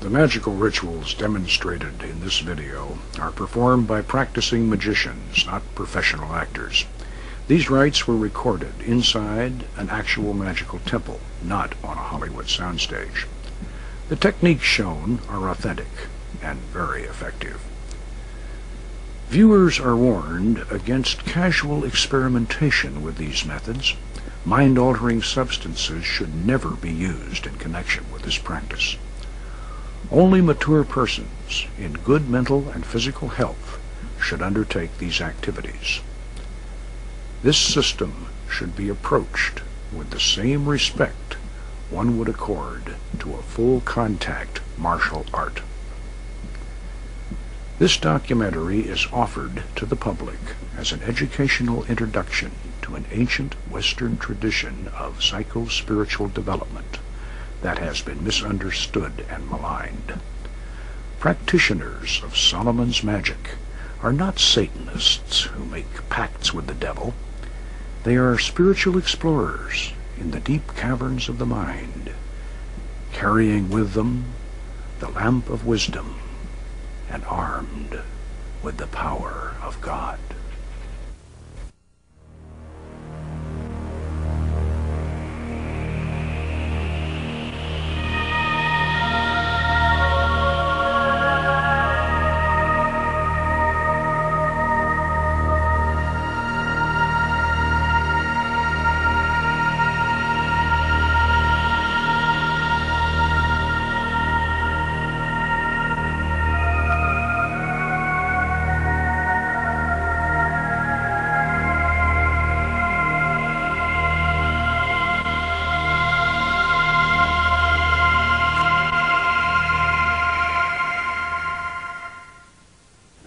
The magical rituals demonstrated in this video are performed by practicing magicians, not professional actors. These rites were recorded inside an actual magical temple, not on a Hollywood soundstage. The techniques shown are authentic and very effective. Viewers are warned against casual experimentation with these methods. Mind-altering substances should never be used in connection with this practice. Only mature persons in good mental and physical health should undertake these activities. This system should be approached with the same respect one would accord to a full-contact martial art. This documentary is offered to the public as an educational introduction to an ancient Western tradition of psycho-spiritual development that has been misunderstood and maligned. Practitioners of Solomon's magic are not Satanists who make pacts with the devil. They are spiritual explorers in the deep caverns of the mind, carrying with them the lamp of wisdom and armed with the power of God.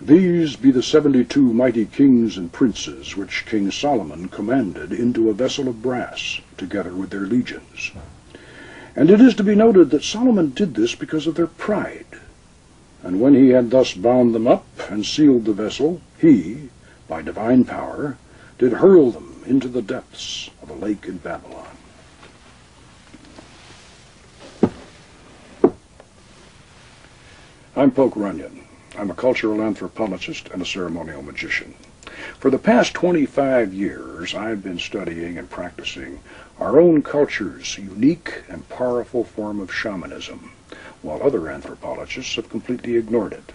These be the 72 mighty kings and princes which King Solomon commanded into a vessel of brass, together with their legions. And it is to be noted that Solomon did this because of their pride. And when he had thus bound them up and sealed the vessel, he, by divine power, did hurl them into the depths of a lake in Babylon. I'm Poke Runyon. I'm a cultural anthropologist and a ceremonial magician. For the past 25 years, I've been studying and practicing our own culture's unique and powerful form of shamanism, while other anthropologists have completely ignored it.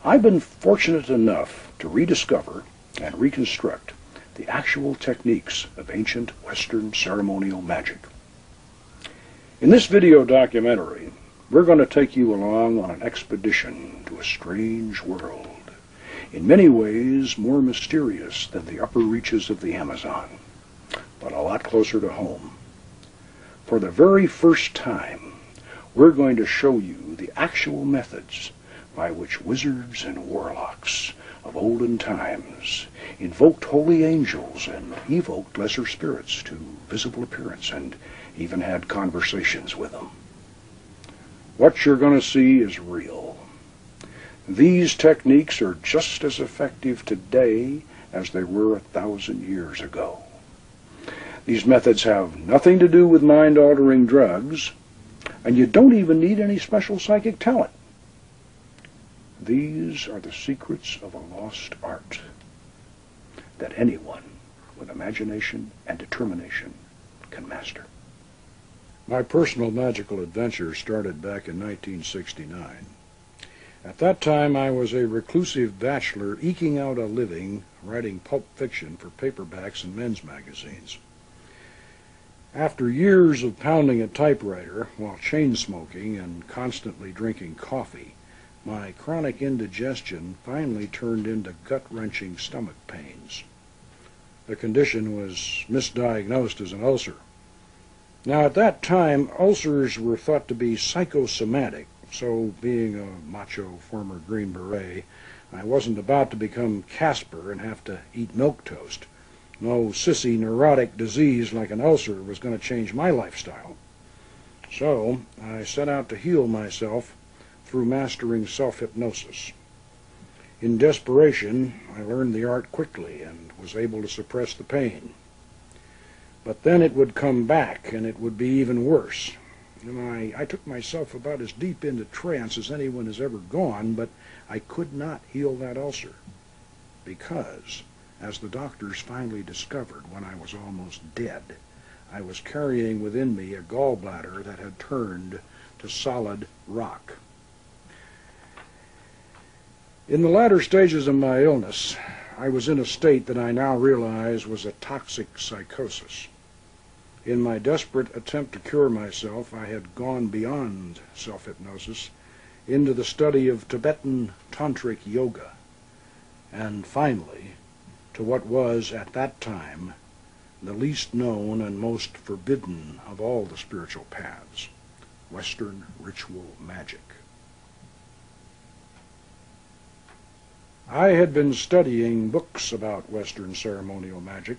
I've been fortunate enough to rediscover and reconstruct the actual techniques of ancient Western ceremonial magic. In this video documentary, we're going to take you along on an expedition to a strange world, in many ways more mysterious than the upper reaches of the Amazon, but a lot closer to home. For the very first time, we're going to show you the actual methods by which wizards and warlocks of olden times invoked holy angels and evoked lesser spirits to visible appearance and even had conversations with them. What you're going to see is real. These techniques are just as effective today as they were 1,000 years ago. These methods have nothing to do with mind-altering drugs, and you don't even need any special psychic talent. These are the secrets of a lost art that anyone with imagination and determination can master. My personal magical adventure started back in 1969. At that time, I was a reclusive bachelor eking out a living writing pulp fiction for paperbacks and men's magazines. After years of pounding a typewriter while chain smoking and constantly drinking coffee, my chronic indigestion finally turned into gut-wrenching stomach pains. The condition was misdiagnosed as an ulcer. Now, at that time, ulcers were thought to be psychosomatic, so being a macho former Green Beret, I wasn't about to become Casper and have to eat milquetoast. No sissy neurotic disease like an ulcer was going to change my lifestyle. So I set out to heal myself through mastering self-hypnosis. In desperation, I learned the art quickly and was able to suppress the pain. But then it would come back, and it would be even worse. and I took myself about as deep into trance as anyone has ever gone, but I could not heal that ulcer, because, as the doctors finally discovered when I was almost dead, I was carrying within me a gallbladder that had turned to solid rock. In the latter stages of my illness, I was in a state that I now realize was a toxic psychosis. In my desperate attempt to cure myself, I had gone beyond self-hypnosis into the study of Tibetan tantric yoga, and finally to what was at that time the least known and most forbidden of all the spiritual paths, Western ritual magic. I had been studying books about Western ceremonial magic,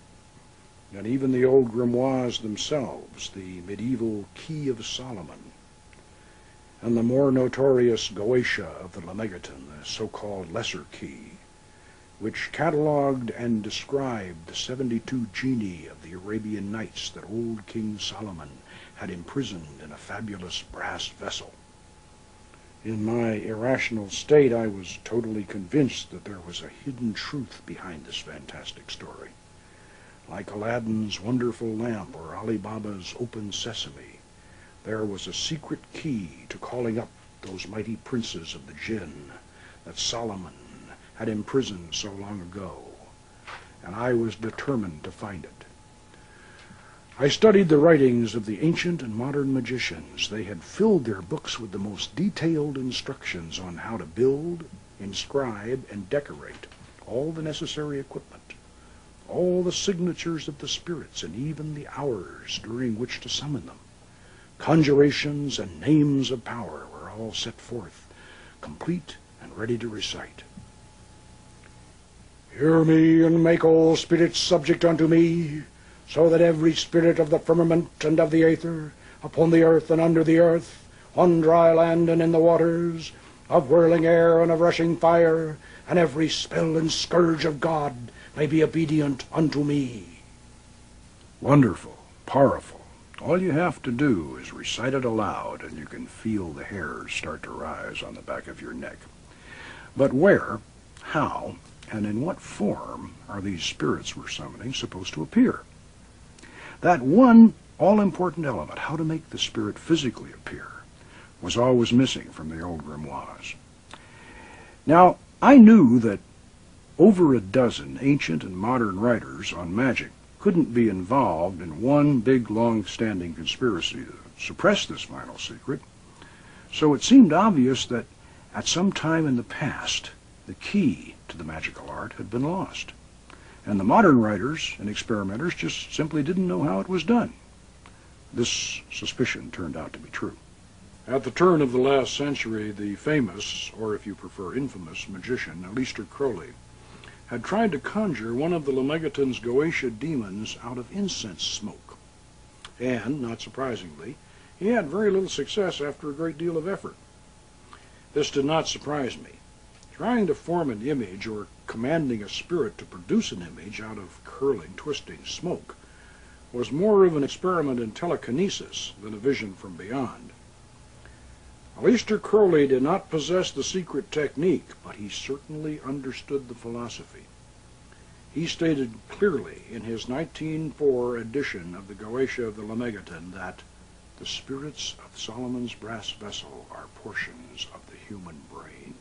and even the old grimoires themselves, the medieval Key of Solomon, and the more notorious Goetia of the Lemegeton, the so-called Lesser Key, which catalogued and described the 72 genii of the Arabian Nights that old King Solomon had imprisoned in a fabulous brass vessel. In my irrational state, I was totally convinced that there was a hidden truth behind this fantastic story. Like Aladdin's wonderful lamp or Ali Baba's open sesame, there was a secret key to calling up those mighty princes of the jinn that Solomon had imprisoned so long ago, and I was determined to find it. I studied the writings of the ancient and modern magicians. They had filled their books with the most detailed instructions on how to build, inscribe, and decorate all the necessary equipment, all the signatures of the spirits, and even the hours during which to summon them. Conjurations and names of power were all set forth, complete and ready to recite. Hear me, and make all spirits subject unto me, so that every spirit of the firmament and of the aether, upon the earth and under the earth, on dry land and in the waters, of whirling air and of rushing fire, and every spell and scourge of God may be obedient unto me. Wonderful, powerful. All you have to do is recite it aloud, and you can feel the hairs start to rise on the back of your neck. But where, how, and in what form are these spirits we're summoning supposed to appear? That one all-important element, how to make the spirit physically appear, was always missing from the old grimoires. Now, I knew that over a dozen ancient and modern writers on magic couldn't be involved in one big, long-standing conspiracy to suppress this final secret, so it seemed obvious that at some time in the past, the key to the magical art had been lost, and the modern writers and experimenters just simply didn't know how it was done. This suspicion turned out to be true. At the turn of the last century, the famous, or if you prefer infamous, magician Aleister Crowley had tried to conjure one of the Lemegeton's Goetia demons out of incense smoke. And, not surprisingly, he had very little success after a great deal of effort. This did not surprise me. Trying to form an image or commanding a spirit to produce an image out of curling, twisting smoke was more of an experiment in telekinesis than a vision from beyond. Aleister Crowley did not possess the secret technique, but he certainly understood the philosophy. He stated clearly in his 1904 edition of the Goetia of the Lemegeton that the spirits of Solomon's brass vessel are portions of the human brain.